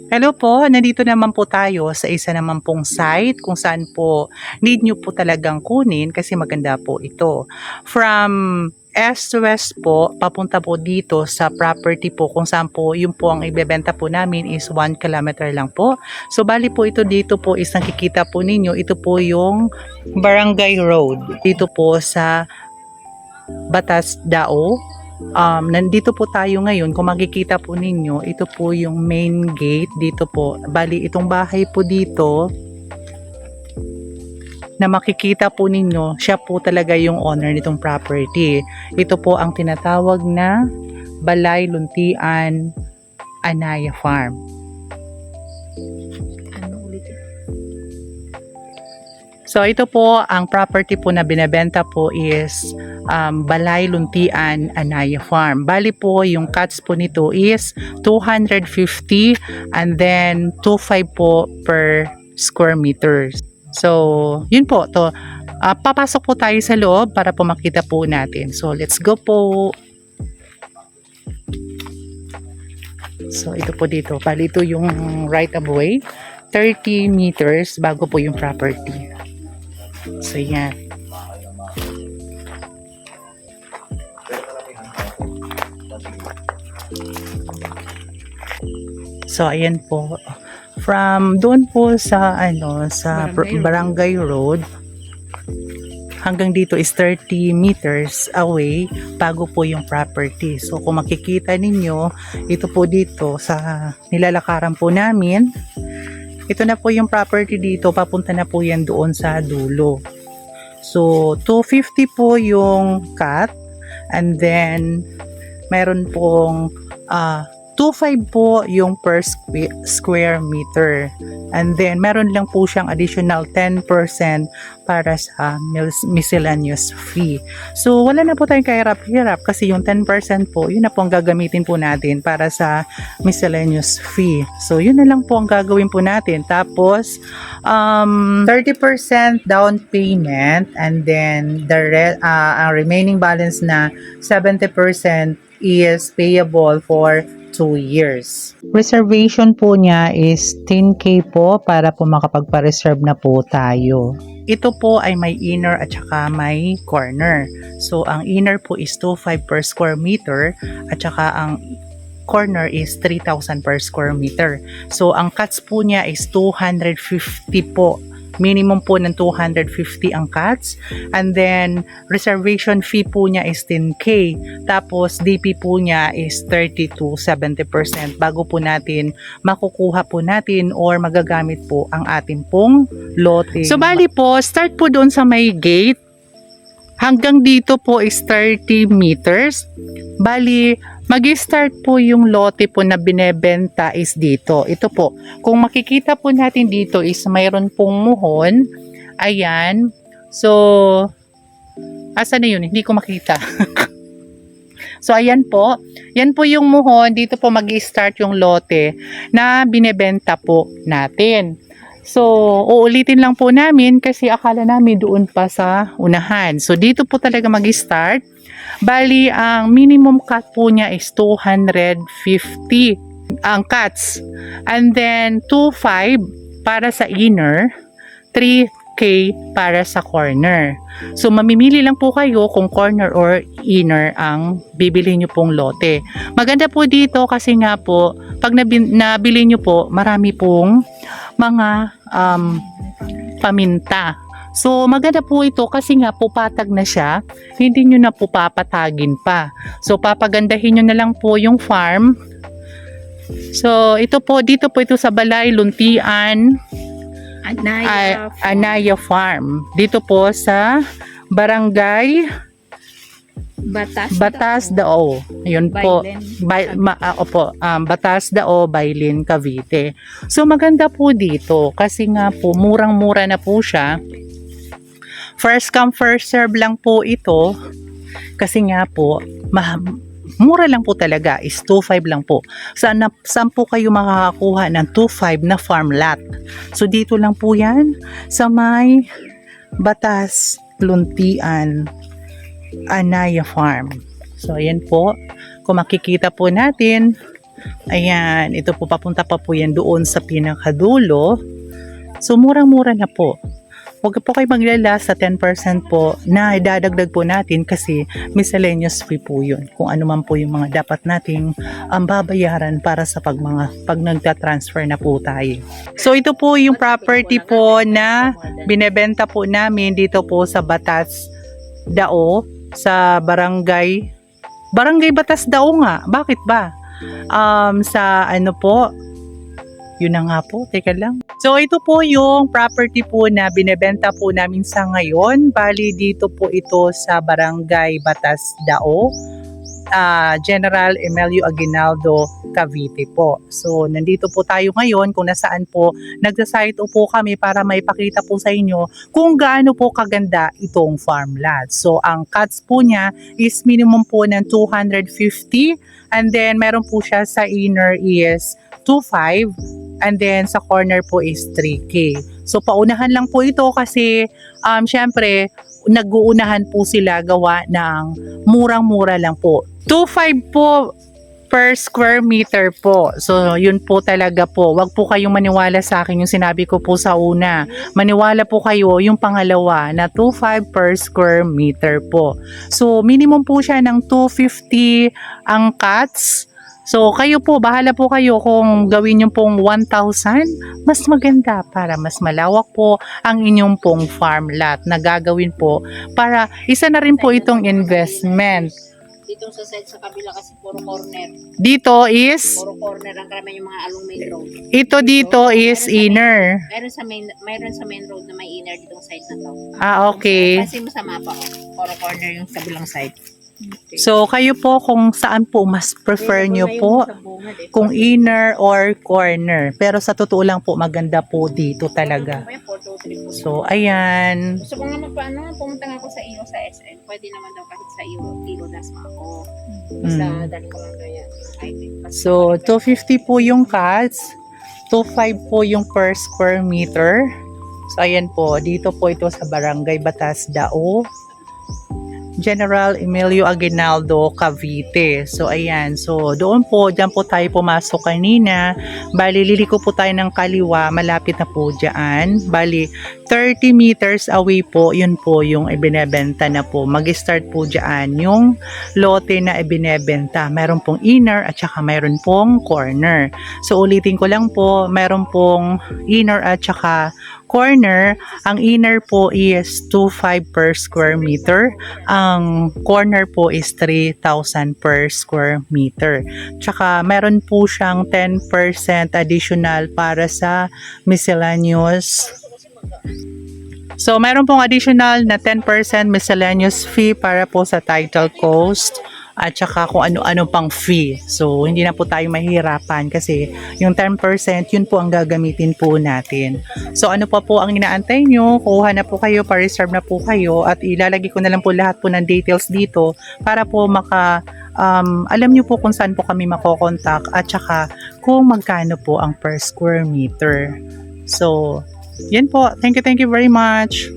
Hello po, nandito naman po tayo sa isa naman pong site kung saan po need nyo po talagang kunin kasi maganda po ito. From east to west po, papunta po dito sa property po kung saan po yung po ang ibebenta po namin is 1 kilometer lang po. So bali po ito dito po is nakikita po ninyo, ito po yung Barangay Road. Dito po sa Batas Dao. Nandito po tayo ngayon, kung makikita po ninyo, ito po yung main gate dito po. Bali itong bahay po dito na makikita po ninyo, siya po talaga yung owner nitong property. Ito po ang tinatawag na Balay Luntian Anaya Farm. So ito po ang property po na binebenta po is Balay Luntian Anaya Farm. Bali po yung cuts po nito is 250 and then 25 po per square meters. So yun po to. Papasok po tayo sa loob para po makita po natin. So let's go po. So ito po dito. Bali ito yung right of way. 30 meters bago po yung property. So yan. So ayan po. From doon po sa Barangay Road hanggang dito is 30 meters away bago po yung property. So kung makikita ninyo, ito po dito sa nilalakaran po namin. Ito na po yung property dito, papunta na po yan doon sa dulo. So, 250 po yung cut, and then, meron pong 2.5 po yung per square meter. And then, meron lang po siyang additional 10% para sa miscellaneous fee. So, wala na po tayong kahirap-hirap kasi yung 10% po, yun na po ang gagamitin po natin para sa miscellaneous fee. So, yun na lang po ang gagawin po natin. Tapos, 30% down payment and then ang remaining balance na 70% is payable for 2 years. Reservation po niya is 10K po para po makapagpa-reserve na po tayo. Ito po ay may inner at saka may corner. So, ang inner po is 2.5 per square meter at saka ang corner is 3,000 per square meter. So, ang cuts po niya is 250 po. Minimum po ng 250 ang cuts. And then, reservation fee po niya is 10K. Tapos, DP po niya is 30 to 70% bago po natin makukuha po natin or magagamit po ang ating pong lote. So, bali po, start po doon sa may gate. Hanggang dito po is 30 meters. Bali, mag-start po yung lote po na binebenta is dito. Ito po. Kung makikita po natin dito is mayroon pong muhon. Ayan. So, asan na yun? Hindi ko makita. So, ayan po. Yan po yung muhon. Dito po mag-start yung lote na binebenta po natin. So, uulitin lang po namin kasi akala namin doon pa sa unahan. So, dito po talaga mag-start. Bali, ang minimum cut po niya is 250 ang cuts. And then, 2.5 para sa inner, 3K para sa corner. So, mamimili lang po kayo kung corner or inner ang bibili nyo pong lote. Maganda po dito kasi nga po, pag nabili nyo po, marami pong mga paminta. So, maganda po ito kasi nga po patag na siya, hindi nyo na po papatagin pa. So, papagandahin nyo na lang po yung farm. So, ito po, dito po ito sa Balay Luntian Anaya Farm. Dito po sa Barangay Batas Dao. Ayun po. Batas Dao, Bailin, Cavite. So, maganda po dito kasi nga po, murang-mura na po siya. First come, first serve lang po ito. Kasi nga po, mura lang po talaga is 2.5 lang po. Saan po kayo makakakuha ng 2.5 na farm lot? So, dito lang po yan sa may Batas Luntian Anaya Farm. So, ayan po. Kung makikita po natin, Ayan, ito po papunta pa po yan doon sa pinakadulo. So murang-mura na po. Huwag po kayo maglala sa 10% po na idadagdag po natin kasi miscellaneous fee po yun. Kung ano man po yung mga dapat nating babayaran para sa pag nagta-transfer na po tayo. So ito po yung property po na binebenta po namin dito po sa Batas Dao, sa Barangay Batas Dao nga. Bakit ba? Sa ano po, yun na nga po, teka lang. So ito po yung property po na binebenta po namin sa ngayon. Bali dito po ito sa Barangay Batas Dao, General Emilio Aguinaldo, Cavite po. So nandito po tayo ngayon kung nasaan po nagsa-site po kami para maipakita po sa inyo kung gaano po kaganda itong farmland. So ang cuts po niya is minimum po ng 250 and then meron po siya sa inner is 2.5 and then sa corner po is 3K. So paunahan lang po ito kasi syempre nag-uunahan po sila gawa ng murang-mura lang po. 2.5 po per square meter po. So yun po talaga po. Wag po kayong maniwala sa akin yung sinabi ko po sa una. Maniwala po kayo yung pangalawa na 2.5 per square meter po. So minimum po siya ng 250 ang cuts. So kayo po, bahala po kayo kung gawin nyo pong 1,000, mas maganda para mas malawak po ang inyong pong farm lot na gagawin po para isa na rin po itong investment. Dito sa side sa kabila kasi puro corner. Dito is, Puro corner ang karamihan yung mga along main road. ito dito is inner. Mayroon sa main road na may inner ditong side na to. Okay. Kasi mo sa mapa, puro corner yung kabilang side. Okay. So kayo po kung saan po mas prefer nyo po, kung inner or corner. Pero sa totoo lang po, maganda po dito talaga. So, ayan. Gusto ko nga magpaano, pumunta nga ako sa iyo sa SN. Pwede naman daw kahit sa iyo, dasma ako. Basta dali ko lang kaya item. So, 250 po yung cuts. 2.5 po yung per square meter. So, ayan po. Dito po ito sa Barangay Batas Dao, General Emilio Aguinaldo, Cavite. So, ayan. So, doon po, dyan po tayo pumasok kanina. Bali, liliko po tayo ng kaliwa. Malapit na po dyan. Bali, 30 meters away po, yun po yung ibinebenta na po. Mag-start po dyan yung lote na ibinebenta. Meron pong inner at saka meron pong corner. So, ulitin ko lang po, meron pong inner at saka corner. Ang inner po is 2.5 per square meter. Ang corner po is 3,000 per square meter. Tsaka meron po siyang 10% additional para sa miscellaneous. So meron pong additional na 10% miscellaneous fee para po sa title cost at saka kung ano-ano pang fee. So hindi na po tayo mahihirapan kasi yung 10% yun po ang gagamitin po natin. So ano pa po ang inaantay nyo? Kuha na po kayo, pa-reserve na po kayo at ilalagay ko na lang po lahat po ng details dito para po alam nyo po kung saan po kami makokontak at saka kung magkano po ang per square meter. So yan po. Thank you very much.